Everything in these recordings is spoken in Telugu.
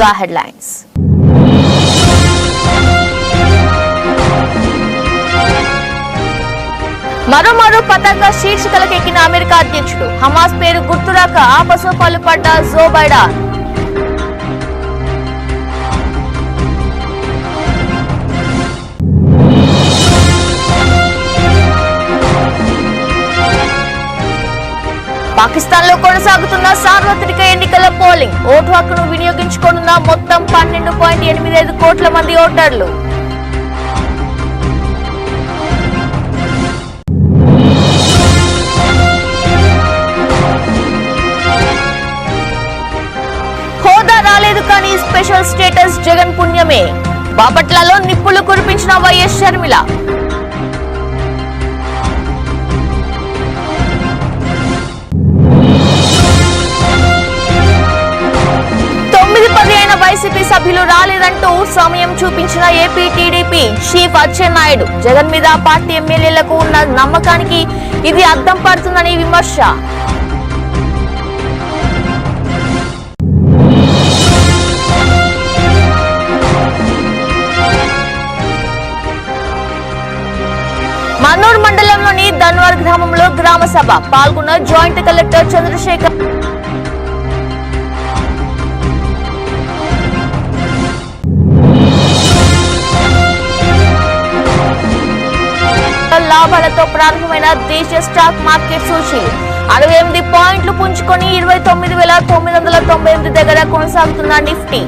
ముందుగా హెడ్లైన్స్. మరోమారు పతాక శీర్షికలకు ఎక్కిన అమెరికా అధ్యక్షుడు. హమాస్ పేరు గుర్తురాక ఆపసోపాలు పడ్డ జో బైడెన్. పాకిస్తాన్ లో కొనసాగుతున్న సార్వత్రిక ఎన్నికల పోలింగ్. ఓటు హక్కును వినియోగించుకోనున్న మొత్తం 12.85 కోట్ల మంది ఓటర్లు. హోదా రాలేదు కానీ స్పెషల్ స్టేటస్ జగన్ పుణ్యమే. బాపట్లలో నిప్పులు కురిపించిన వైఎస్ షర్మిల. 9-10 అయిన వైసీపీ సభ్యులు రాలేదంటూ సమయం చూపించిన AP TDP chief Atchannaidu. Jagan మీద పార్టీ ఎమ్మెల్యేలకు ఉన్న నమ్మకానికి ఇది అద్దం పడుతుందని విమర్శ. మన్నూరు మండలంలోని ధన్వార్ గ్రామంలో గ్రామ సభ పాల్గొన్న జాయింట్ కలెక్టర్ చంద్రశేఖర్. లాభాలతో ప్రారంభమైన దేశీయ స్టాక్ మార్కెట్ సూచీ 68 పాయింట్లు పుంజుకొని 29,998 దగ్గర కొనసాగుతున్న నిఫ్టీ.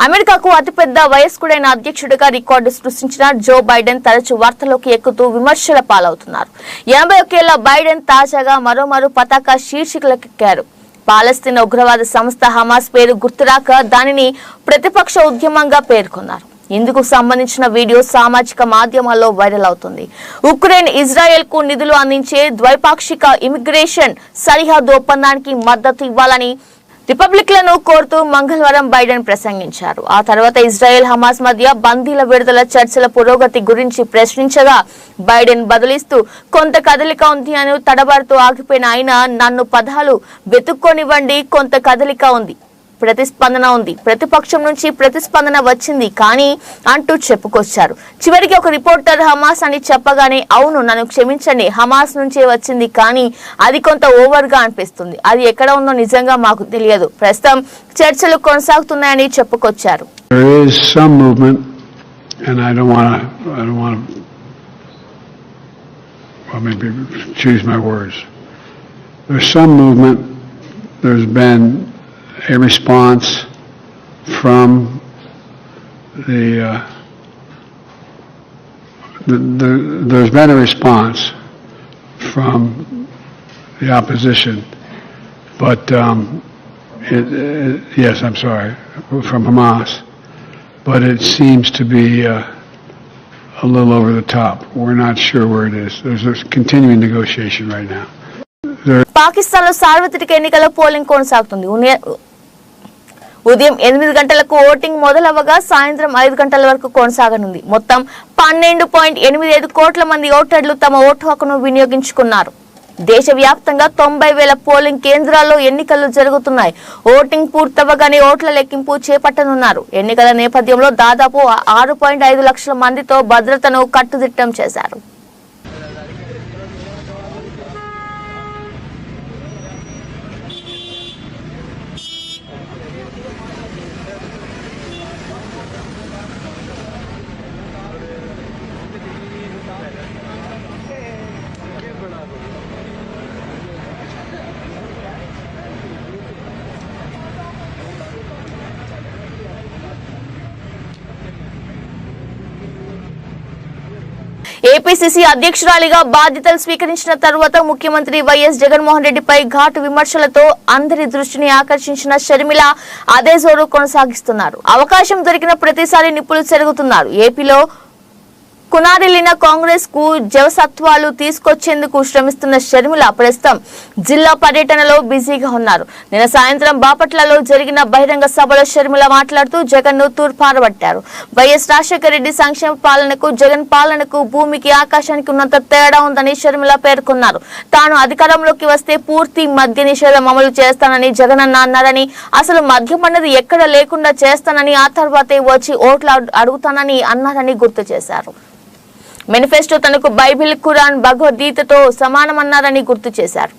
అమెరికాకు అతిపెద్ద వయస్కుడైన అధ్యక్షుడిగా రికార్డు సృష్టించిన జో బైడెన్ తరచూ వార్తల్లోకి ఎక్కుతూ విమర్శల పాలవుతున్నారు. 81 ఏళ్ల బైడెన్ తాజాగా మరోమారు పతాక శీర్షికలకెక్కారు. పాలస్తీన్ ఉగ్రవాద సంస్థ హమాస్ పేరు గుర్తురాక దానిని ప్రతిపక్ష ఉద్యమంగా పేర్కొన్నారు. ఇందుకు సంబంధించిన వీడియో సామాజిక మాధ్యమాల్లో వైరల్ అవుతుంది. ఉక్రెయిన్ ఇజ్రాయెల్ కు నిధులు అందించే ద్వైపాక్షిక ఇమిగ్రేషన్ సరిహద్దు ఒప్పందానికి మద్దతు ఇవ్వాలని రిపబ్లిక్లను కోరుతూ మంగళవారం బైడెన్ ప్రసంగించారు. ఆ తర్వాత ఇజ్రాయెల్ హమాస్ మధ్య బందీల విడుదల చర్చల పురోగతి గురించి ప్రశ్నించగా బైడెన్ బదులిస్తూ కొంత కదలిక ఉంది అని తడబడుతూ ఆగిపోయిన ఆయన నన్ను పదాలు వెతుక్కొనివ్వండి, కొంత కదలిక ఉంది, ప్రతిస్పందన ఉంది, ప్రతిపక్షం నుంచి ప్రతిస్పందన వచ్చింది కానీ అంటూ చెప్పుకొచ్చారు. చివరికి ఒక రిపోర్టర్ హమాస్ అని చెప్పగానే అవును నన్ను క్షమించండి, హమాస్ నుంచే వచ్చింది కానీ అది కొంత ఓవర్ గా అనిపిస్తుంది, అది ఎక్కడ ఉందో నిజంగా మాకు తెలియదు, ప్రస్తుతం చర్చలు కొనసాగుతున్నాయని చెప్పుకొచ్చారు. A response from there's been a response from the opposition, but yes, I'm sorry, from Hamas, but it seems to be a little over the top. We're not sure where it is. There's a continuing negotiation right now. Pakistan లో సార్వత్రిక ఎన్నికల పోలింగ్ కొనసాగుతుంది. ఉదయం 8 గంటలకు ఓటింగ్ మొదలవగా సాయంత్రం 5 గంటల వరకు కొనసాగనుంది. మొత్తం 12.85 కోట్ల మంది ఓటర్లు తమ ఓటు హక్కును వినియోగించుకున్నారు. దేశవ్యాప్తంగా 90,000 పోలింగ్ కేంద్రాల్లో ఎన్నికలు జరుగుతున్నాయి. ఓటింగ్ పూర్తవగానే ఓట్ల లెక్కింపు చేపట్టనున్నారు. ఎన్నికల నేపథ్యంలో దాదాపు 6.5 లక్షల మందితో భద్రతను కట్టుదిట్టం చేశారు. ఏపీసీసీ అధ్యక్షురాలిగా బాధ్యతలు స్వీకరించిన తర్వాత ముఖ్యమంత్రి వైఎస్ జగన్మోహన్ రెడ్డిపై ఘాటు విమర్శలతో అందరి దృష్టిని ఆకర్షించిన షర్మిల అదే జోరు కొనసాగిస్తున్నారు. అవకాశం దొరికిన ప్రతిసారి నిప్పులు చెరుగుతున్నారు. ఏపీలో కునారిల్లిన కాంగ్రెస్ కు జవసత్వాలు తీసుకొచ్చేందుకు శ్రమిస్తున్న షర్మిల ప్రస్తుతం జిల్లా పర్యటనలో బిజీగా ఉన్నారు. నిన్న సాయంత్రం బాపట్లలో జరిగిన బహిరంగ సభలో షర్మిల మాట్లాడుతూ జగన్ ను తూర్పారబట్టారు. వైఎస్ రాజశేఖర రెడ్డి సంక్షేమ పాలనకు జగన్ పాలనకు భూమికి ఆకాశానికి ఉన్నంత తేడా ఉందని షర్మిల పేర్కొన్నారు. తాను అధికారంలోకి వస్తే పూర్తి మద్య నిషేధం అమలు చేస్తానని జగనన్న అన్నారని, అసలు మద్యం అన్నది ఎక్కడ లేకుండా చేస్తానని, ఆ తర్వాతే వచ్చి ఓట్లు అడుగుతానని అన్నారని గుర్తు చేశారు. మేనిఫెస్టో తనకు బైబిల్, ఖురాన్, భగవద్గీతతో సమానమన్నారని గుర్తు చేశారు.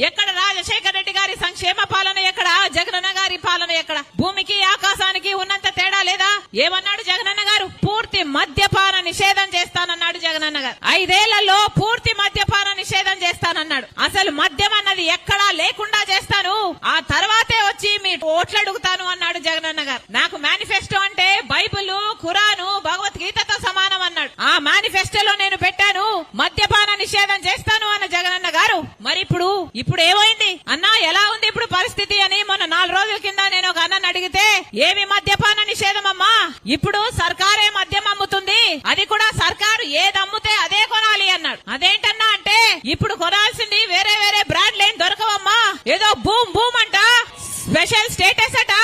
ఎక్కడ రాజశేఖర రెడ్డి గారి సంక్షేమ పాలన, ఎక్కడ జగనన్న గారి పాలన, ఎక్కడ భూమికి ఆకాశానికి ఉన్నంత తేడా లేదా? ఏమన్నాడు జగనన్న గారు? పూర్తి మద్యపాన నిషేధం చేస్తానన్నాడు జగనన్న గారు. 5 ఏళ్లలో పూర్తి మద్యపాన నిషేధం చేస్తానన్నాడు. అసలు మద్యం అన్నది ఎక్కడా లేకుండా చేస్తాను, ఆ తర్వాతే వచ్చి మీ ఓట్లు అడుగుతాను అన్నాడు జగనన్న గారు. నాకు మేనిఫెస్టో అంటే బైబిల్, ఖురాను, భగవద్గీతతో సమానం అన్నాడు. ఆ మేనిఫెస్టోలో నేను పెట్టాను మద్యపాన నిషేధం చేస్తాను అన్న జగనన్న గారు. మరి ఇప్పుడు ఏమైంది అన్నా, ఎలా ఉంది ఇప్పుడు పరిస్థితి అని మొన్న 4 రోజుల కింద నేను ఒక అన్నని అడిగితే, ఏమి మద్యపాన నిషేధం అమ్మా, ఇప్పుడు సర్కారే మద్యం అమ్ముతుంది, అది కూడా సర్కారు ఏది అమ్ముతే అదే కొనాలి అన్నాడు. అదేంటన్నా అంటే, ఇప్పుడు కొనాల్సింది వేరే వేరే బ్రాండ్లు ఏం దొరకవమ్మా, ఏదో బూమ్ బూమ్ అంట, స్పెషల్ స్టేటస్ అట,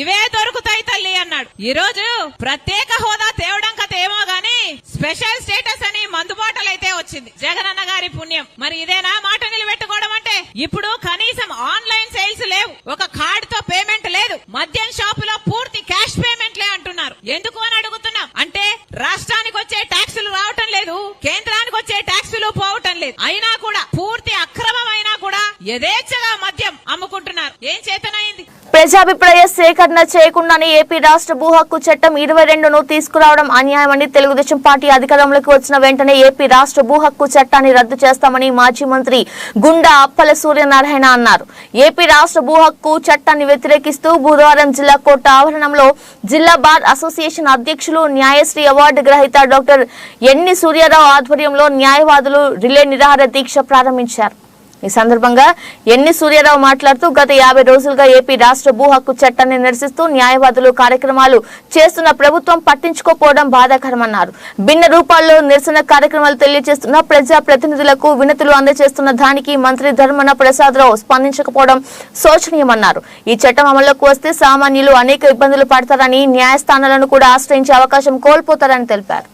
ఇవే దొరుకుతాయి తల్లి అన్నాడు. ఈ రోజు ప్రత్యేక హోదా తేవడం కథ ఏమో గాని స్పెషల్ స్టేటస్ అని మందుబాటలు అయితే వచ్చింది, జగనన్న గారి పుణ్యం. మరి ఇదేనా మాట నిలబెట్టుకోవడం అంటే? ఇప్పుడు కనీసం ఆన్లైన్ సేల్స్ లేవు, ఒక కార్డ్ తో పేమెంట్ లేదు, మద్యం షాపులో పూర్తి క్యాష్ పేమెంట్లే అంటున్నారు. ఎందుకు అని అడుగుతున్నాం. అంటే రాష్ట్రానికి వచ్చే ట్యాక్సులు రావటం లేదు, కేంద్రానికి వచ్చే ట్యాక్సులు పోవటం లేదు, అయినా కూడా పూర్తి అక్రమం అయినా కూడా యథేచ్ఛగా మద్యం అమ్ముకుంటున్నారు. ఏం చేతనైంది? ప్రజాభిప్రాయ సేకరణ చేయకుండానే ఏపీ రాష్ట్ర భూ హక్కు చట్టం 22ను తీసుకురావడం అన్యాయమని తెలుగుదేశం పార్టీ అధికారంలోకి వచ్చిన వెంటనే ఏపీ రాష్ట్ర భూ హక్కు చట్టాన్ని రద్దు చేస్తామని మాజీ మంత్రి గుండా అప్పల సూర్యనారాయణ అన్నారు. ఏపీ రాష్ట్ర భూ హక్కు చట్టాన్ని వ్యతిరేకిస్తూ బుధవారం జిల్లా కోర్టు ఆవరణంలో జిల్లా బార్ అసోసియేషన్ అధ్యక్షులు, న్యాయశ్రీ అవార్డు గ్రహీత డాక్టర్ ఎన్ని సూర్యారావు ఆధ్వర్యంలో న్యాయవాదులు రిలే నిరాహార దీక్ష ప్రారంభించారు. ఈ సందర్భంగా ఎన్ని సూర్యారావు మాట్లాడుతూ గత 50 రోజులుగా ఏపీ రాష్ట్ర భూ హక్కు చట్టాన్ని నిరసిస్తూ న్యాయవాదులు కార్యక్రమాలు చేస్తున్న ప్రభుత్వం పట్టించుకోకపోవడం బాధాకరమన్నారు. భిన్న రూపాల్లో నిరసన కార్యక్రమాలు తెలియజేస్తున్న ప్రజా ప్రతినిధులకు వినతులు అందజేస్తున్న దానికి మంత్రి ధర్మన ప్రసాదరావు స్పందించకపోవడం శోచనీయమన్నారు. ఈ చట్టం అమల్లోకి వస్తే సామాన్యులు అనేక ఇబ్బందులు పడతారని, న్యాయస్థానాలను కూడా ఆశ్రయించే అవకాశం కోల్పోతారని తెలిపారు.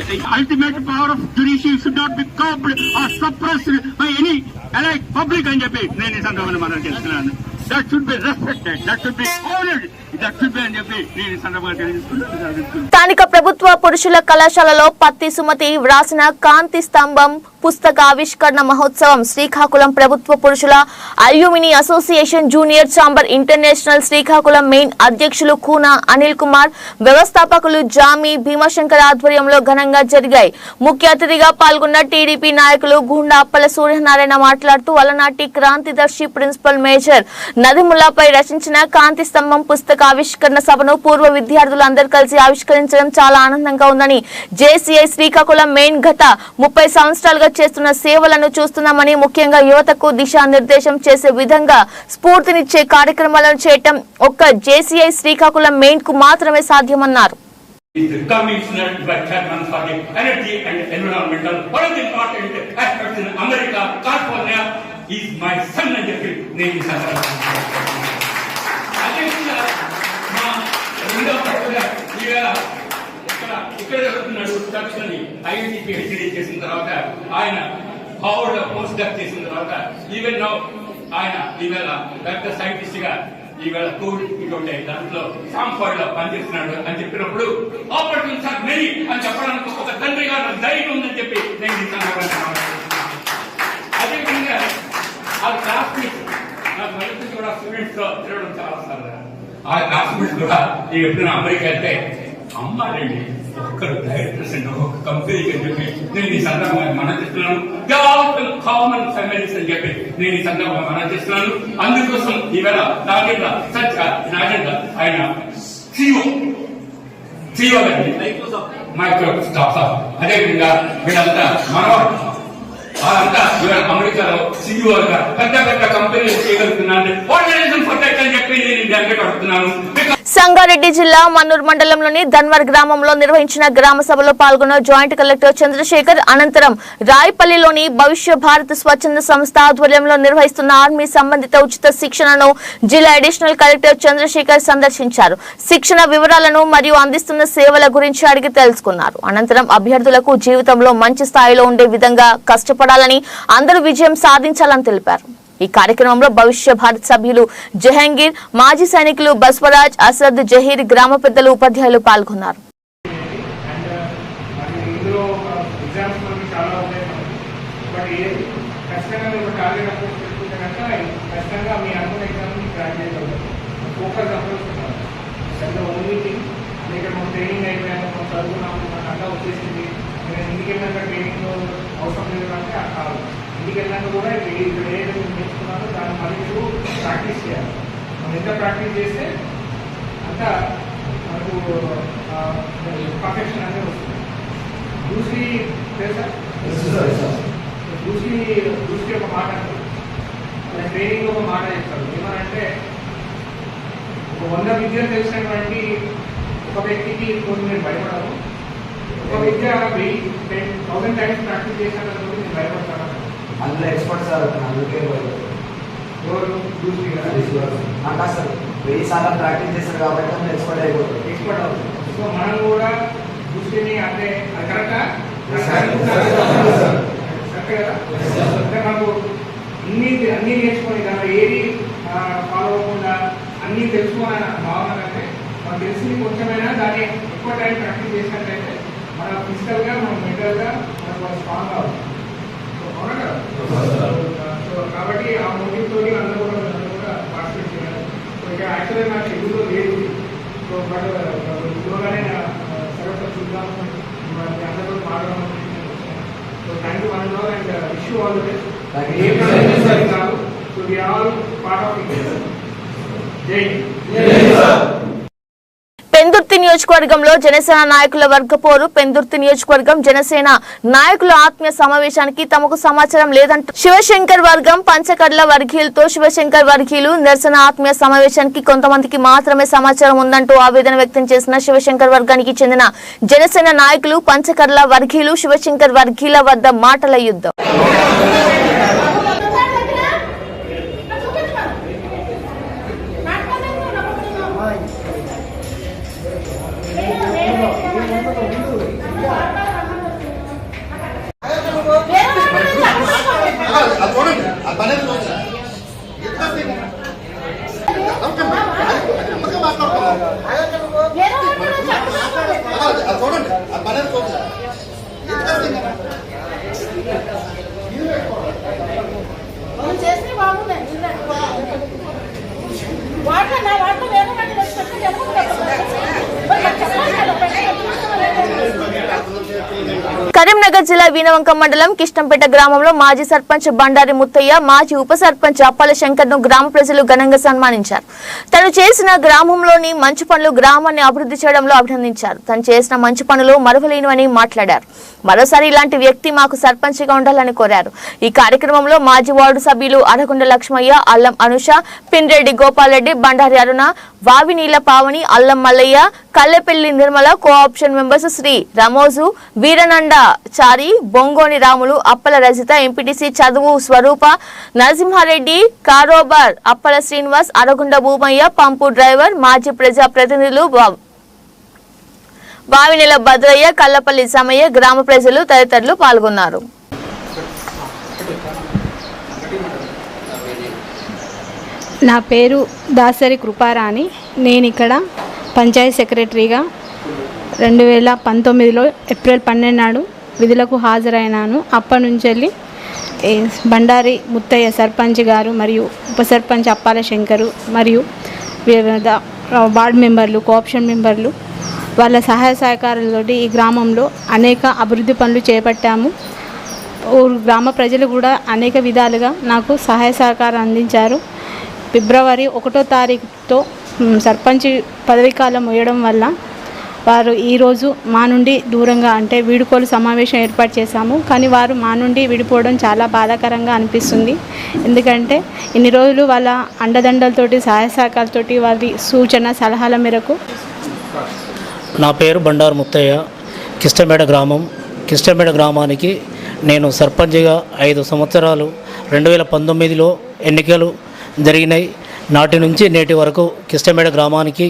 The ultimate power of judiciary should not be curbed or suppressed by any allied public అని చెప్పి నేను ఈ సందర్భంలో మనం తెలుస్తున్నాను. That should be respected, that should be honored, that should be అని చెప్పి నేను ఈ సందర్భంగా తెలుసుకుంటున్నాను. స్థానిక ప్రభుత్వ పురుషుల కళాశాలలో పత్తి సుమతి వ్రాసిన కాంతి స్తంభం పుస్తక ఆవిష్కరణ మహోత్సవం శ్రీకాకుళం ప్రభుత్వ పురుషుల alumni association junior chamber international Srikakulam main అధ్యక్షులు కూన అనిల్ కుమార్, వ్యవస్థాపకులు జామి భీమశంకర్ ఆధ్వర్యంలో ఘనంగా జరిగాయి. ముఖ్య అతిథిగా పాల్గొన్న టీడీపీ నాయకులు గుండా అప్పల సూర్యనారాయణ మాట్లాడుతూ అలనాటి క్రాంతిదర్శి ప్రిన్సిపల్ మేజర్ నదిముల్లాపై రచించిన కాంతి స్తంభం పుస్తక ఆవిష్కరణ సభను పూర్వ విద్యార్థులు అందరూ కలిసి ఆవిష్కరించడం చాలా ఆనందంగా ఉందని, జేసీఐ శ్రీకాకుళం మెయిన్ గత 30 సంవత్సరాలుగా చేస్తున్న సేవలను చూస్తున్నామని, ముఖ్యంగా యువతకు దిశానిర్దేశం చేసే విధంగా స్ఫూర్తినిచ్చే కార్యక్రమాలను చేయటం ఒక్క జేసీఐ శ్రీకాకుళం మెయిన్ కు మాత్రమే సాధ్యమన్నారు. Commissioner by Chairman for the Energy and Environmental, one of the important aspects in America, California, is my son and the name is ఇక్కడ జరుగుతున్నాడు తక్షణని ఐఐటి హెచ్డీ చేసిన తర్వాత ఆయన హార్వర్డ్ లో పోస్ట్ డాక్ చేసిన తర్వాత ఈవెన్ నౌ ఆయన ఈవేళ పెద్ద సైంటిస్ట్ గా ఈవేళ కోవిడ్ ఇటువంటి దాంట్లో సాంఫర్డ్ లో పనిచేస్తున్నాడు అని చెప్పినప్పుడు ఆపర్చునిటీస్ ఆర్ మెనీ అని చెప్పడానికి ఒక తండ్రిగా నాకు ధైర్యం ఉందని చెప్పి నేను ఈ సందర్భంగా అదేవిధంగా ఆ క్లాస్మేట్స్ నాకు మొదటి కూడా స్టూడెంట్స్ తో తిరగడం చాలా సరదా. ఆ హాస్పిటల్ కూడా నేను ఎప్పుడైనా అమెరికా వెళ్తే అమ్మారండి ఒక్కరు డైరెక్టర్స్ అండి ఒక కంపెనీకి అని చెప్పి నేను ఈ సందర్భంగా మనం చేస్తున్నాను. కామన్ ఫ్యామిలీస్ అని చెప్పి నేను ఈ సందర్భంగా మనం చేస్తున్నాను. అందుకోసం ఈవేళ నాగేంద్ర సత్య నాగేంద్ర ఆయన CEO మైక్రోసాఫ్ట్ అదేవిధంగా వీళ్ళంతా మనవాడు వాళ్ళంతా ఇవాళ అమెరికాలో CEO పెద్ద పెద్ద కంపెనీలు చేయగలుగుతున్నాను. వాట్ రీజన్ ఫర్ దట్ అని చెప్పి నేను వెంకట అడుగుతున్నాను. సంగారెడ్డి జిల్లా మన్నూరు మండలంలోని ధన్వర్ గ్రామంలో నిర్వహించిన గ్రామ సభలో పాల్గొన్న జాయింట్ కలెక్టర్ చంద్రశేఖర్ అనంతరం రాయపల్లిలోని భవిష్య భారత్ స్వచ్ఛంద సంస్థ ఆధ్వర్యంలో నిర్వహిస్తున్న ఆర్మీ సంబంధిత ఉచిత శిక్షణను జిల్లా అడిషనల్ కలెక్టర్ చంద్రశేఖర్ సందర్శించారు. శిక్షణ వివరాలను మరియు అందిస్తున్న సేవల గురించి అడిగి తెలుసుకున్నారు. అనంతరం అభ్యర్థులకు జీవితంలో మంచి స్థాయిలో ఉండే విధంగా కష్టపడాలని, అందరూ విజయం సాధించాలని తెలిపారు. ఈ కార్యక్రమంలో భవిష్య భారత్ సభ్యులు జహంగీర్, మాజీ సైనికులు బస్వరాజ్, అసద్, జహీర్, గ్రామ పెద్దలు, ఉపాధ్యాయులు పాల్గొన్నారు. ఇంటికి వెళ్ళాక కూడా ఇక్కడ ఏదైతే నేర్చుకున్నారో దాన్ని మళ్ళీ మీరు ప్రాక్టీస్ చేయాలి. మనం ఎంత ప్రాక్టీస్ చేస్తే అంత మనకు పర్ఫెక్షన్ అనేది వస్తుంది. దూసరి తెలుసా? దూసరి ఒక మాట అంటారు, ట్రైనింగ్లో ఒక మాట చెప్తారు. ఏమనంటే ఒక 100 విద్యలు తెలిసినటువంటి ఒక వ్యక్తికి కొన్ని నేను భయపడను, ఒక విద్య 10,000 టైమ్స్ ప్రాక్టీస్ చేసినందుకు నేను భయపడతాను. అందులో ఎక్స్పర్ట్ సార్ అందుకే అంటా సార్ 1000 సార్లు ప్రాక్టీస్ చేస్తారు కాబట్టి అందులో ఎక్స్పర్ట్ అయిపోతుంది. ఎక్స్పర్ట్ అవుతుంది. సో మనం కూడా దృష్టిని అంటే అది కరెక్టా? కరెక్ట్ కదా? అంటే మనకు అన్నీ నేర్చుకొని దాంట్లో ఏది ఫాలో అవ్వకుండా అన్నీ తెలుసుకోవాలన్న భావన కంటే మనకు తెలిసింది కొంచెమైనా దాన్ని ఎక్కువ టైం ప్రాక్టీస్ చేసినట్లయితే మన ఫిజికల్గా మన మెంటల్గా మనకు స్ట్రాంగ్గా అవుతుంది. అవునా కదా? సో కాబట్టి ఆ మోటివ్ తోటి అందరూ కూడా పార్టిసిపేట్ చేయాలి. సో ఇక్కడ యాక్చువల్గా నాకు షెడ్యూల్లో లేదు. సో బట్ ఇంట్లోగానే సరస్వత చూద్దాం అందరూ మాట్లాడడం. So thank you one hour and wish you all the best. ఏ ప్రాబ్లం కాదు. So we all part of it. Jai Hind. Pendurthi నియోజకవర్గంలో జనసేన నాయకుల వర్గపోరు. పెందుర్తి నియోజకవర్గం జనసేన నాయకుల ఆత్మీయ సమావేశానికి తమకు సమాచారం లేదంటూ శివశంకర్ వర్గం పంచకడ్ల వర్గీయులతో శివశంకర్ వర్గీయులు నిరసన ఆత్మీయ సమావేశానికి కొంతమందికి మాత్రమే సమాచారం ఉందంటూ ఆవేదన వ్యక్తం చేసిన శివశంకర్ వర్గానికి చెందిన జనసేన నాయకులు పంచకడ్ల వర్గీయులు శివశంకర్ వర్గీయుల వద్ద మాటల యుద్ధం. కరీంనగర్ జిల్లా వీణవంకం మండలం కిష్టంపేట గ్రామంలో మాజీ సర్పంచ్ బండారి ముత్తయ్య, మాజీ ఉప సర్పంచ్ అప్పాల శంకర్ ను గ్రామ ప్రజలు ఘనంగా సన్మానించారు. తను చేసిన గ్రామంలోని మంచి పనులు గ్రామాన్ని అభివృద్ధి చేయడంలో అభినందించారు. తను చేసిన మంచి పనులు మరువలేనివని మాట్లాడారు. మరోసారి ఇలాంటి వ్యక్తి మాకు సర్పంచ్ గా ఉండాలని కోరారు. ఈ కార్యక్రమంలో మాజీ వార్డు సభ్యులు అరగుండ లక్ష్మయ్య, అల్లం అనుష, పిన్రెడ్డి గోపాల్ రెడ్డి, బండారి అరుణ, వావినీల పావని, అల్లం మల్లయ్య, కల్లెపల్లి నిర్మల, కోఆప్షన్ మెంబర్స్ శ్రీ రమోజు, వీరనండ చారి, బొంగోని రాములు, అప్పల రజిత, ఎంపీటీసీ చదువు స్వరూప, నరసింహారెడ్డి, కారోబార్ అప్పల శ్రీనివాస్, అరగుండ భూమయ్య, పంపు డ్రైవర్, మాజీ ప్రజా ప్రతినిధులు వావినెల భద్రయ్య, కల్లపల్లి సమయ్య, గ్రామ ప్రజలు తదితరులు పాల్గొన్నారు. నా పేరు దాసరి కృపారాణి. నేను ఇక్కడ పంచాయతీ సెక్రటరీగా 2019లో ఏప్రిల్ 12 నాడు విధులకు హాజరైనాను. అప్పటి నుంచి వెళ్ళి బండారి ముత్తయ్య సర్పంచ్ గారు మరియు ఉప సర్పంచ్ అప్పాల శంకరు మరియు వివిధ వార్డు మెంబర్లు, కోఆప్షన్ మెంబర్లు వాళ్ళ సహాయ సహకారాలతోటి ఈ గ్రామంలో అనేక అభివృద్ధి పనులు చేపట్టాము. గ్రామ ప్రజలు కూడా అనేక విధాలుగా నాకు సహాయ సహకారం అందించారు. ఫిబ్రవరి 1వ తారీఖుతో సర్పంచ్ పదవీకాలం ముగియడం వల్ల వారు ఈరోజు మా నుండి దూరంగా అంటే వీడుకోలు సమావేశం ఏర్పాటు చేశాము. కానీ వారు మా నుండి విడిపోవడం చాలా బాధాకరంగా అనిపిస్తుంది. ఎందుకంటే ఇన్ని రోజులు వాళ్ళ అండదండలతోటి సహాయ సహకారాలతోటి వారి సూచన సలహాల మేరకు. నా పేరు బండారు ముత్తయ్య, కిష్టమేడ గ్రామం. కిష్టమేడ గ్రామానికి నేను సర్పంచ్గా 5 సంవత్సరాలు 2019లో ఎన్నికలు జరిగినాయి. నాటి నుంచి నేటి వరకు కిష్టమేడ గ్రామానికి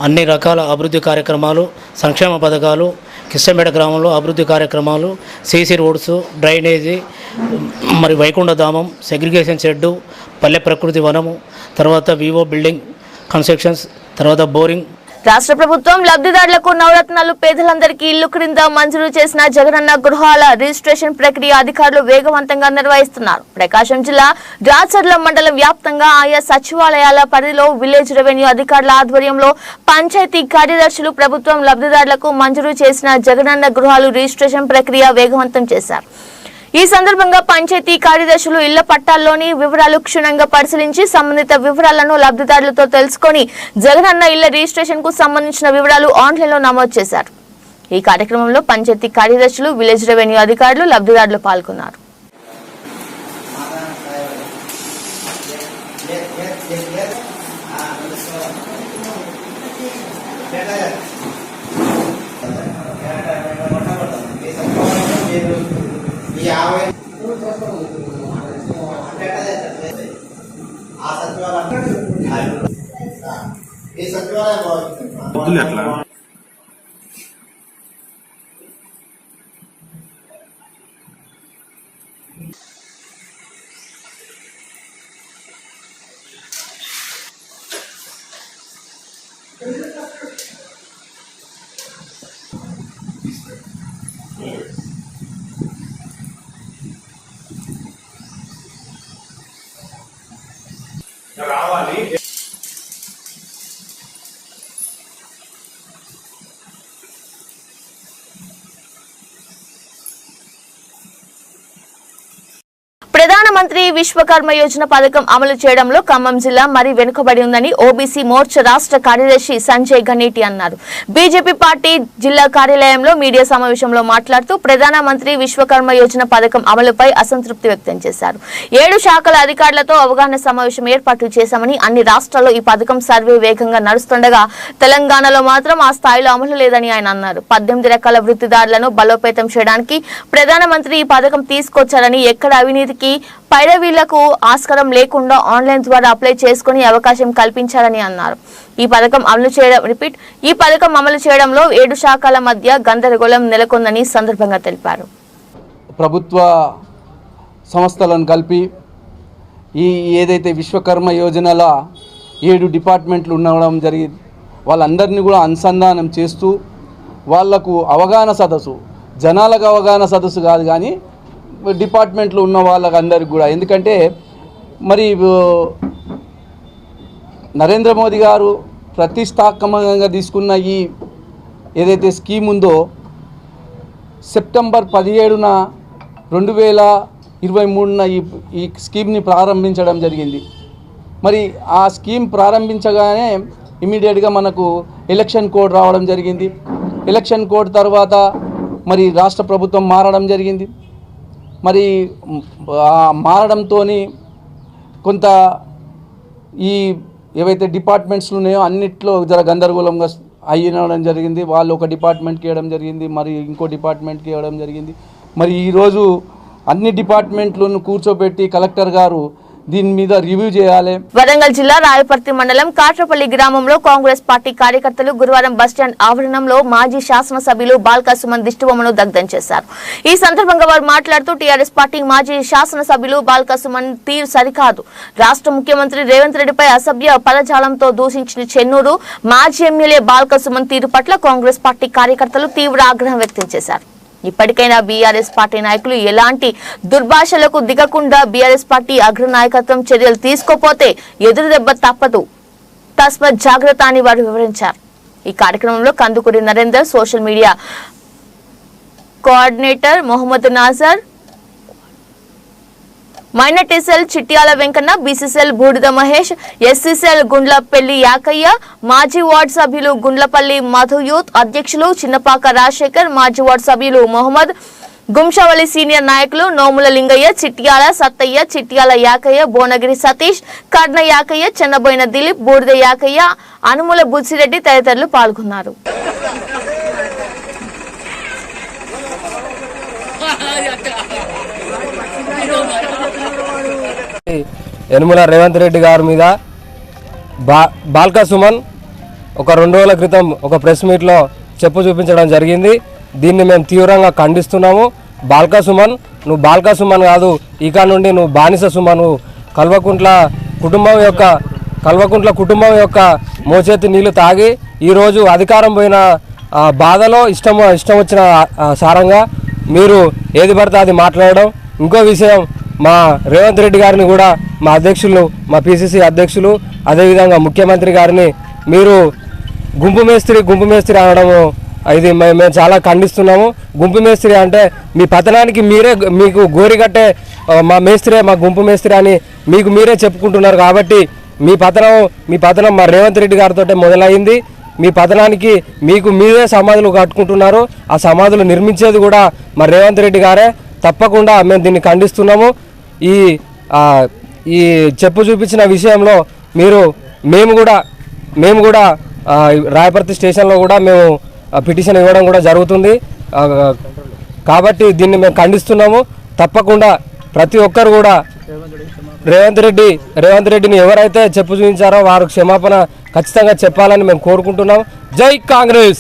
అన్ని రకాల అభివృద్ధి కార్యక్రమాలు, సంక్షేమ పథకాలు, కిష్టమేడ గ్రామంలో అభివృద్ధి కార్యక్రమాలు, సీసీ రోడ్స్, డ్రైనేజీ, మరి వైకుంఠధామం, సెగ్రిగేషన్ షెడ్డు, పల్లె ప్రకృతి వనము, తర్వాత వివో బిల్డింగ్ కన్స్ట్రక్షన్స్, తర్వాత బోరింగ్. రాష్ట్ర ప్రభుత్వం లబ్ధిదారులకు నవరత్నాలు పేదలందరికీ ఇల్లు క్రింద మంజూరు చేసిన జగనన్న గృహాల రిజిస్ట్రేషన్ ప్రక్రియ అధికారులు వేగవంతంగా నిర్వహిస్తున్నారు. ప్రకాశం జిల్లా రాచర్ల మండలం వ్యాప్తంగా ఆయా సచివాలయాల పరిధిలో విలేజ్ రెవెన్యూ అధికారుల ఆధ్వర్యంలో పంచాయతీ కార్యదర్శులు ప్రభుత్వం లబ్ధిదారులకు మంజూరు చేసిన జగనన్న గృహాలు రిజిస్ట్రేషన్ ప్రక్రియ వేగవంతం చేశారు. ఈ సందర్భంగా పంచాయతీ కార్యదర్శులు ఇళ్ల పట్టాల్లోని వివరాలు క్షుణ్ణంగా పరిశీలించి సంబంధిత వివరాలను లబ్ధిదారులతో తెలుసుకొని జగనన్న ఇళ్ల రిజిస్ట్రేషన్ కు సంబంధించిన వివరాలు ఆన్లైన్లో నమోదు చేశారు. ఈ కార్యక్రమంలో పంచాయతీ కార్యదర్శులు, విలేజ్ రెవెన్యూ అధికారులు, లబ్ధిదారులు పాల్గొన్నారు. ప్రధానమంత్రి విశ్వకర్మ యోజన పథకం అమలు చేయడంలో ఖమ్మం జిల్లా మరీ వెనుకబడి ఉందని ఓబీసీ మోర్చా రాష్ట్ర కార్యదర్శి సంజయ్ గణేటి అన్నారు. బీజేపీ పార్టీ జిల్లా కార్యాలయంలో మీడియా సమావేశంలో మాట్లాడుతూ ప్రధానమంత్రి విశ్వకర్మ యోజన పథకం అమలుపై అసంతృప్తి వ్యక్తం చేశారు. 7 శాఖల అధికారులతో అవగాహన సమావేశం ఏర్పాటు చేశామని, అన్ని రాష్ట్రాల్లో ఈ పథకం సర్వే వేగంగా నడుస్తుండగా తెలంగాణలో మాత్రం ఆ స్థాయిలో అమలు లేదని ఆయన అన్నారు. 18 రకాల వృత్తిదారులను బలోపేతం చేయడానికి ప్రధానమంత్రి ఈ పథకం తీసుకొచ్చారని, ఎక్కడ అవినీతికి పైరవీలకు ఆస్కారం లేకుండా ఆన్లైన్ ద్వారా అప్లై చేసుకునే అవకాశం కల్పించాలని అన్నారు. ఈ పథకం అమలు చేయడంలో 7 శాఖల మధ్య గందరగోళం నెలకొందని సందర్భంగా తెలిపారు. ప్రభుత్వ సంస్థలను కలిపి ఏదైతే విశ్వకర్మ యోజనల 7 డిపార్ట్మెంట్లు ఉండడం జరిగింది, వాళ్ళందరినీ కూడా అనుసంధానం చేస్తూ వాళ్లకు అవగాహన సదస్సు, జనాలకు అవగాహన సదస్సు కాదు కానీ డిపార్ట్మెంట్లో ఉన్న వాళ్ళకి అందరికి కూడా. ఎందుకంటే మరి నరేంద్ర మోదీ గారు ప్రతిష్టాత్మకంగా తీసుకున్న ఈ ఏదైతే స్కీమ్ ఉందో సెప్టెంబర్ 17న 2023న ఈ స్కీమ్ని ప్రారంభించడం జరిగింది. మరి ఆ స్కీమ్ ప్రారంభించగానే ఇమీడియట్గా మనకు ఎలక్షన్ కోడ్ రావడం జరిగింది. ఎలక్షన్ కోడ్ తర్వాత మరి రాష్ట్ర ప్రభుత్వం మారడం జరిగింది. మరి మారడంతో కొంత ఈ ఏవైతే డిపార్ట్మెంట్స్లు ఉన్నాయో అన్నిట్లో జర గందరగోళంగా అయ్యడం జరిగింది. వాళ్ళు ఒక డిపార్ట్మెంట్కి ఇవ్వడం జరిగింది, మరి ఇంకో డిపార్ట్మెంట్కి ఇవ్వడం జరిగింది. మరి ఈరోజు అన్ని డిపార్ట్మెంట్లను కూర్చోబెట్టి కలెక్టర్ గారు దీని మీద రివ్యూ చేయాలి. వరంగల్ జిల్లా రాయపర్తి మండలం కాట్రపల్లి గ్రామంలో కాంగ్రెస్ పార్టీ కార్యకర్తలు గురువారం బస్టాండ్ ఆవరణంలో మాజీ శాసనసభ్యులు బాల్కా సుమన్ దిష్టిబొమ్మను దగ్ధం చేశారు. ఈ సందర్భంగా వారు మాట్లాడుతూ టీఆర్ఎస్ పార్టీ మాజీ శాసనసభ్యులు బాల్కా సుమన్ తీరు సరికాదు, రాష్ట్ర ముఖ్యమంత్రి రేవంత్ రెడ్డిపై అసభ్య పదజాలంతో దూషించిన చెన్నూరు మాజీ ఎమ్మెల్యే బాల్కా సుమన్ తీరు పట్ల కాంగ్రెస్ పార్టీ కార్యకర్తలు తీవ్ర ఆగ్రహం వ్యక్తం చేశారు. ఇప్పటికైనా బీఆర్ఎస్ పార్టీ నాయకులు ఎలాంటి దుర్భాషలకు దిగకుండా బీఆర్ఎస్ పార్టీ అగ్ర నాయకత్వం చర్యలు తీసుకోపోతే ఎదురు దెబ్బ తప్పదు. తస్మత్ జాగ్రత్త అని వారు వివరించారు. ఈ కార్యక్రమంలో Kandukuri Narender, social media coordinator Mohammed Nazar, minority cell Chityala Venkanna, BCCL Budida Mahesh, SCCL Gundlapalli Yakaiah, మాజీ వార్డు సభ్యులు గుండ్లపల్లి మధు, యూత్ అధ్యక్షులు చిన్నపాక రాజశేఖర్, మాజీ వార్డు సభ్యులు మొహమ్మద్, గుంషవలి సీనియర్ నాయకులు నోముల లింగయ్య, చిట్యాల సత్తయ్య, చిట్యాల యాకయ్య, భువనగిరి సతీష్, కర్ణ యాకయ్య, చెన్నబోయిన దిలీప్, బూడిద యాకయ్య, అనుముల బుచ్చిరెడ్డి తదితరులు పాల్గొన్నారు. యనుమల రేవంత్ రెడ్డి గారి మీద బాల్కా సుమన్ ఒక 2 రోజుల క్రితం ఒక ప్రెస్ మీట్లో చెప్పు చూపించడం జరిగింది. దీన్ని మేము తీవ్రంగా ఖండిస్తున్నాము. బాల్కా సుమన్, నువ్వు బాల్కా సుమన్ కాదు, ఇక నుండి నువ్వు బానిస సుమన్. కల్వకుంట్ల కుటుంబం యొక్క మోచేతి నీళ్లు తాగి ఈరోజు అధికారం పోయిన బాధలో ఇష్టం వచ్చిన సారంగా మీరు ఏది పడితే అది మాట్లాడడం. ఇంకో విషయం, మా రేవంత్ రెడ్డి గారిని కూడా మా అధ్యక్షులు, మా పిసిసి అధ్యక్షులు, అదేవిధంగా ముఖ్యమంత్రి గారిని మీరు గుంపు మేస్త్రి అనడము ఇది మేము చాలా ఖండిస్తున్నాము. గుంపు మేస్త్రి అంటే మీ పతనానికి మీకు గోరి కట్టే మా గుంపు మేస్త్రి అని మీరే చెప్పుకుంటున్నారు. కాబట్టి మీ పతనం మా రేవంత్ రెడ్డి గారితో మొదలైంది. మీ పతనానికి మీరే సమాధులు కట్టుకుంటున్నారు. ఆ సమాధులు నిర్మించేది కూడా మా రేవంత్ రెడ్డి గారే. తప్పకుండా మేము దీన్ని ఖండిస్తున్నాము. ఈ చెప్పు చూపించిన విషయంలో మేము కూడా రాయపర్తి స్టేషన్లో కూడా మేము పిటిషన్ ఇవ్వడం కూడా జరుగుతుంది. కాబట్టి దీన్ని మేము ఖండిస్తున్నాము. తప్పకుండా ప్రతి ఒక్కరు కూడా రేవంత్ రెడ్డిని ఎవరైతే చెప్పు చూపించారో వారు క్షమాపణ ఖచ్చితంగా చెప్పాలని మేము కోరుకుంటున్నాం. జై కాంగ్రెస్,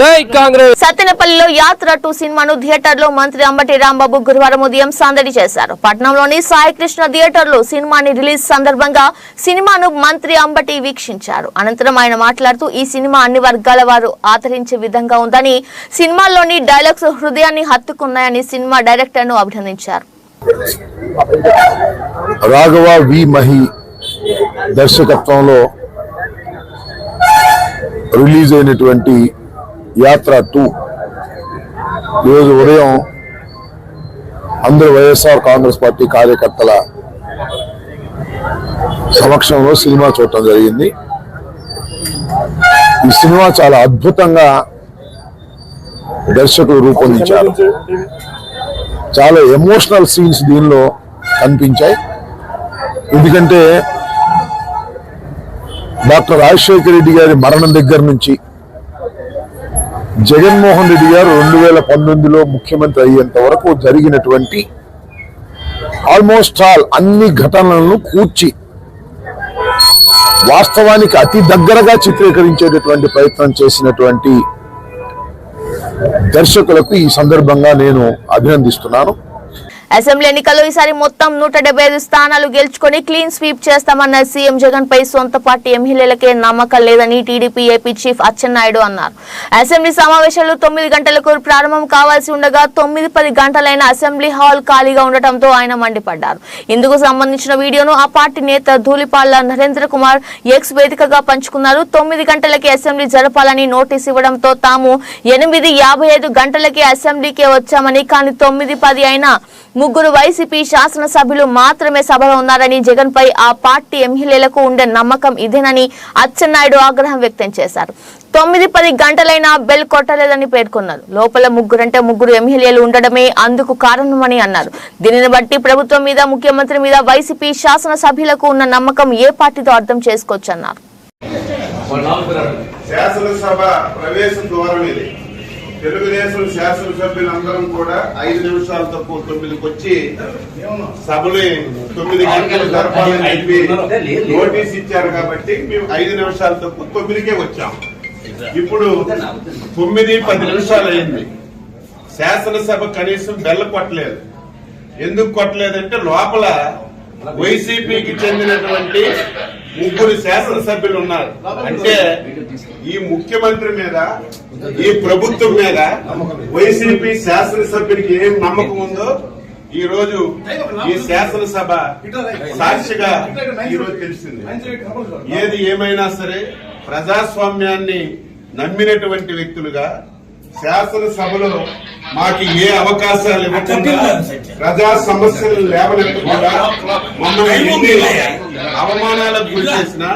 జై కాంగ్రెస్. సత్తెనపల్లిలో యాత్ర 2 సినిమాను థియేటర్లో మంత్రి అంబటి రాంబాబు గురువారం ఉదయం సందడి చేశారు. పట్నంలోని సాయికృష్ణ థియేటర్లో సినిమాని రిలీజ్ సందర్భంగా సినిమాను మంత్రి అంబటి వీక్షించారు. అనంతరం ఆయన మాట్లాడుతూ ఈ సినిమా అన్ని వర్గాల వారు ఆదరించే విధంగా ఉందని, సినిమాలోని డైలాగ్స్ హృదయాన్ని హత్తుకున్నాయని సినిమా డైరెక్టర్ను అభినందించారు. రాఘవ వి మహి దర్శకత్వంలో రిలీజ్ అయినటువంటి యాత్ర 2 ఈరోజు ఉదయం అందరు వైఎస్ఆర్ కాంగ్రెస్ పార్టీ కార్యకర్తల సమక్షంలో సినిమా చూడటం జరిగింది. ఈ సినిమా చాలా అద్భుతంగా దర్శకులు రూపొందించారు. చాలా ఎమోషనల్ సీన్స్ దీనిలో కనిపించాయి. ఎందుకంటే డాక్టర్ రాజశేఖర రెడ్డి గారి మరణం దగ్గర నుంచి జగన్మోహన్ రెడ్డి గారు 2019లో ముఖ్యమంత్రి అయ్యేంత వరకు జరిగినటువంటి ఆల్మోస్ట్ అన్ని ఘటనలను కూర్చి వాస్తవానికి అతి దగ్గరగా చిత్రీకరించేటటువంటి ప్రయత్నం చేసినటువంటి దర్శకులకు ఈ సందర్భంగా నేను అభినందిస్తున్నాను. అసెంబ్లీ ఎన్నికల్లో ఈసారి మొత్తం 175 స్థానాలు గెలుచుకొని క్లీన్ స్వీప్ చేస్తామన్న సీఎం జగన్ పై సొంత పార్టీ ఎమ్మెల్యేలకే నమ్మకం లేదని టీడీపీ ఏపీ చీఫ్ అచ్చెన్నాయుడు అన్నారు. అసెంబ్లీ సమావేశాలు 9 గంటలకు ప్రారంభం కావాల్సి ఉండగా 9-10 గంటలైన అసెంబ్లీ హాల్ ఖాళీగా ఉండటంతో ఆయన మండిపడ్డారు. ఇందుకు సంబంధించిన వీడియోను ఆ పార్టీ నేత ధూళిపాళ్ల నరేంద్ర కుమార్ ఎక్స్ వేదికగా పంచుకున్నారు. 9 గంటలకి అసెంబ్లీ జరపాలని నోటీస్ ఇవ్వడంతో తాము 8:55 గంటలకి అసెంబ్లీకే వచ్చామని, కానీ 9:10 అయినా 3 వైసీపీ శాసనసభ్యులు మాత్రమే సభలో ఉన్నారని, జగన్ పై ఆ పార్టీ ఎమ్మెల్యేలకు ఉండే నమ్మకం ఇదేనని అచ్చెన్నాయుడు ఆగ్రహం వ్యక్తం చేశారు. 9-10 గంటలైనా బెల్ కొట్టలేదని పేర్కొన్నారు. లోపల 3 ఎమ్మెల్యేలు ఉండడమే అందుకు కారణమని అన్నారు. దీనిని బట్టి ప్రభుత్వం మీద, ముఖ్యమంత్రి మీద వైసీపీ శాసనసభ్యులకు ఉన్న నమ్మకం ఏ పార్టీతో అర్థం చేసుకోవచ్చన్నారు. శాసనసభ ప్రవేశం ద్వారం ఇది. తెలుగుదేశం శాసనసభ్యులందరం కూడా 5 నిమిషాలు తక్కువ 9కి వచ్చి సభలు 9 గంటలు జరపాలని చెప్పి నోటీస్ ఇచ్చారు. కాబట్టి మేము 5 నిమిషాలు తక్కువ 9కే వచ్చాం. ఇప్పుడు 9:10 నిమిషాలు అయింది. శాసనసభ కనీసం బెల్ల కొట్టలేదు. ఎందుకు కొట్టలేదంటే లోపల వైసీపీకి చెందినటువంటి 3 శాసనసభ్యులు ఉన్నారు. అంటే ఈ ముఖ్యమంత్రి మీద, ఈ ప్రభుత్వం మీద వైసీపీ శాసనసభ్యుడికి ఏం నమ్మకం ఉందో ఈ రోజు ఈ శాసనసభ సాక్షిగా ఈ రోజు తెలిసింది. ఏది ఏమైనా సరే ప్రజాస్వామ్యాన్ని నమ్మినటువంటి వ్యక్తులుగా శాసనసభలో మాకు ఏ అవకాశాలు ఇవ్వకుండా ప్రజా సమస్యలు లేవనెత్తకుండా మమ్మల్ని ఎన్ని అవమానాలకు గురి చేసిన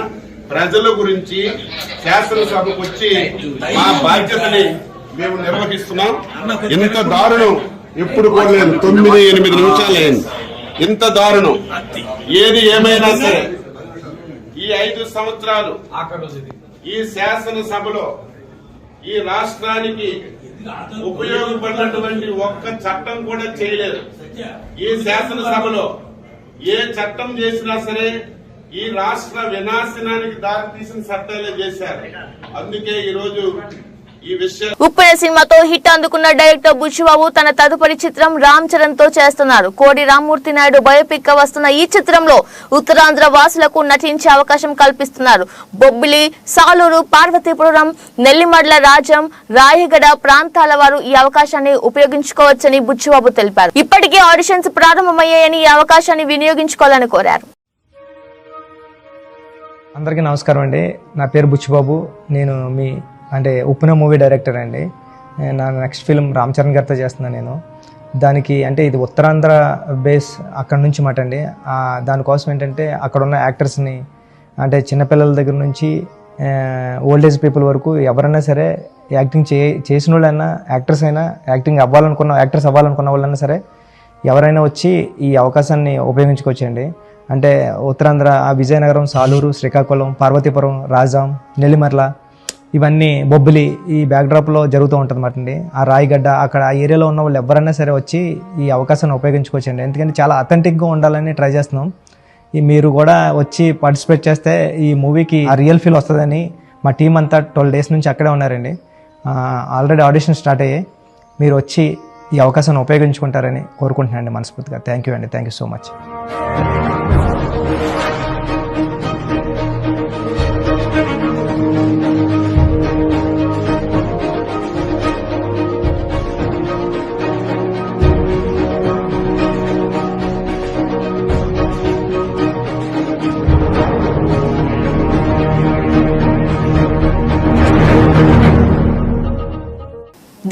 ప్రజల గురించి శాసనసభకు వచ్చి మా బాధ్యతని మేము నిర్వహిస్తున్నాం. ఇంత దారుణం ఎప్పుడు కూడా లేదు. 9-8 నిమిషాలు అయింది. ఇంత దారుణం ఏది ఏమైనా సరే ఈ 5 సంవత్సరాలు ఈ శాసనసభలో ఈ రాష్ట్రానికి ఉపయోగపడినటువంటి ఒక్క చట్టం కూడా చేయలేదు. ఈ శాసనసభలో ఏ చట్టం చేసినా సరే ఈ రాష్ట్ర వినాశనానికి దారితీసిన చట్టాలే చేశారు. అందుకే ఈరోజు ఈ విషయం ఉప్పెన సినిమాతో హిట్ అందుకున్న డైరెక్టర్ బుచ్చిబాబు తన తదుపరి చిత్రం రామ్ చరణ్ తో చేస్తున్నారు. కోడి రామ్మూర్తి నాయుడు బయోపిక్ గా వస్తున్న ఈ చిత్రంలో ఉత్తరాంధ్ర వాసులకు నటించే అవకాశం కల్పిస్తున్నారు. బొబ్బిలి, సాలూరు, పార్వతీపురం, నెల్లిమడ్ల, రాజం, రాయగడ ప్రాంతాల వారు ఈ అవకాశాన్ని ఉపయోగించుకోవచ్చని బుచ్చిబాబు తెలిపారు. ఇప్పటికే ఆడిషన్స్ ప్రారంభమయ్యాయని ఈ అవకాశాన్ని వినియోగించుకోవాలని కోరారు. అందరికీ నమస్కారం అండి. నా పేరు బుచ్చిబాబు. నేను ఉప్పెన మూవీ డైరెక్టర్ అండి. నా నెక్స్ట్ ఫిల్మ్ రామ్ చరణ్ గారితో చేస్తున్నాను నేను. దానికి ఇది ఉత్తరాంధ్ర బేస్ అక్కడ నుంచి మాట అండి. దానికోసం ఏంటంటే అక్కడ ఉన్న యాక్టర్స్ని చిన్నపిల్లల దగ్గర నుంచి ఓల్డేజ్ పీపుల్ వరకు ఎవరైనా సరే యాక్టింగ్ చేసిన వాళ్ళైనా యాక్టర్స్ అయినా యాక్టింగ్ యాక్టర్స్ అవ్వాలనుకున్న వాళ్ళైనా సరే ఎవరైనా వచ్చి ఈ అవకాశాన్ని ఉపయోగించుకోవచ్చండి. ఉత్తరాంధ్ర విజయనగరం, సాలూరు, శ్రీకాకుళం, పార్వతీపురం, రాజాం, నెల్లిమర్ల ఇవన్నీ బొబ్బిలి ఈ బ్యాక్డ్రాప్లో జరుగుతూ ఉంటుంది అన్నమాట అండి. ఆ రాయగడ్డ అక్కడ ఆ ఏరియాలో ఉన్న వాళ్ళు ఎవరైనా సరే వచ్చి ఈ అవకాశాన్ని ఉపయోగించుకోవచ్చండి. ఎందుకంటే చాలా అథెంటిక్గా ఉండాలని ట్రై చేస్తున్నాం. మీరు కూడా వచ్చి పార్టిసిపేట్ చేస్తే ఈ మూవీకి ఆ రియల్ ఫీల్ వస్తుందని మా టీం అంతా 12 days నుంచి అక్కడే ఉన్నారండి. ఆల్రెడీ ఆడిషన్ స్టార్ట్ అయ్యాయి. మీరు వచ్చి ఈ అవకాశాన్ని ఉపయోగించుకుంటారని కోరుకుంటున్నానండి మనస్ఫూర్తిగా. థ్యాంక్ యూ అండి. Thank you so much.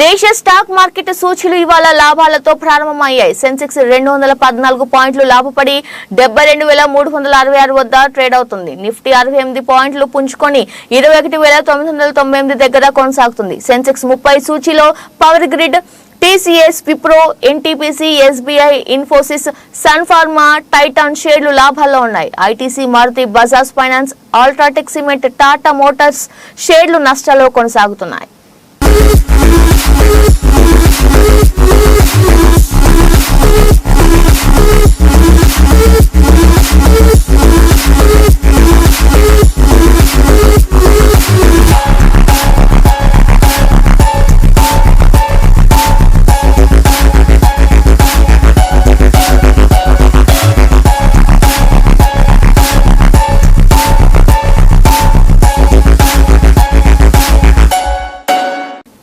దేశ స్టాక్ మార్కెట్ సూచీలు ఇవాళ లాభాలతో ప్రారంభమయ్యాయి. సెన్సెక్స్ 214 పాయింట్లు లాభపడి 72,366 వద్ద ట్రేడ్ అవుతుంది. నిఫ్టీ 68 పాయింట్లు పుంజుకొని 21,998 దగ్గర కొనసాగుతుంది. సెన్సెక్స్ 30 సూచీలో Power Grid, TCS, Wipro, NTPC, SBI, Infosys, Sun Pharma, Titan షేర్లు లాభాల్లో ఉన్నాయి. ITC, Maruti, Bajaj Finance, UltraTech Cement, Tata Motors షేర్లు నష్టాల్లో కొనసాగుతున్నాయి.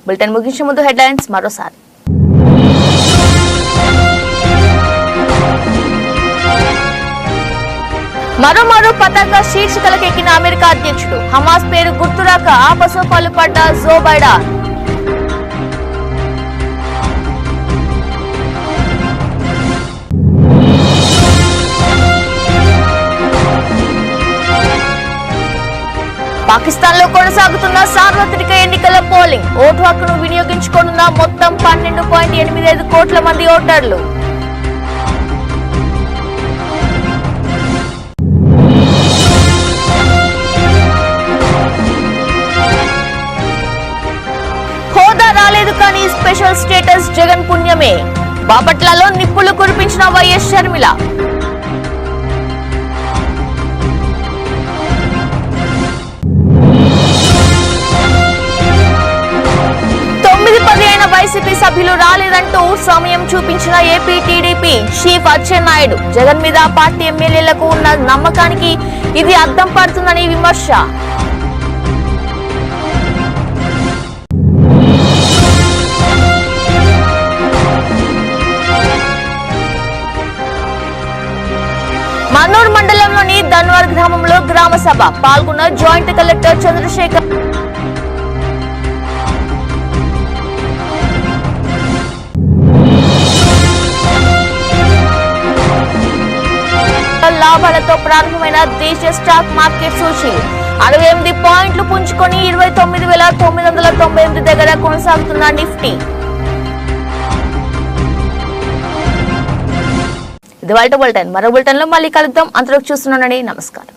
బులెటిన్ ముగించే ముందు హెడ్లైన్స్ మరోసారి. మరోమారు పతాక శీర్షికలకు ఎక్కిన అమెరికా అధ్యక్షుడు. హమాస్ పేరు గుర్తురాక ఆపసోపాలు పడ్డ జో బైడెన్. పాకిస్తాన్ లో కొనసాగుతున్న సార్వత్రిక ఎన్నికల పోలింగ్. ఓటు హక్కును వినియోగించుకోనున్న మొత్తం 12.85 కోట్ల మంది ఓటర్లు. హోదా రాలేదు కానీ స్పెషల్ స్టేటస్ జగన్ పుణ్యమే. బాపట్లలో నిప్పులు కురిపించిన వైఎస్ షర్మిల. వైసీపీ సభ్యులు రాలేదంటూ సమయం చూపించిన AP TDP chief Atchannaidu. Jagan మీద పార్టీ ఎమ్మెల్యేలకు ఉన్న నమ్మకానికి ఇది అద్దం పడుతుందని విమర్శ. గ్రామంలో గ్రామ సభ పాల్గొన్న జాయింట్ కలెక్టర్ చంద్రశేఖర్. లాభాలతో ప్రారంభమైన దేశీయ స్టాక్ మార్కెట్ సూచీ 68 పాయింట్లు పుంజుకొని 29,998 దగ్గర కొనసాగుతున్న నిఫ్టీ. ఇది వాల్ట బులెటిన్. మరో బులెటిన్ లో మళ్ళీ కలుద్దాం. అంతలోకి చూస్తున్నానండి. నమస్కారం.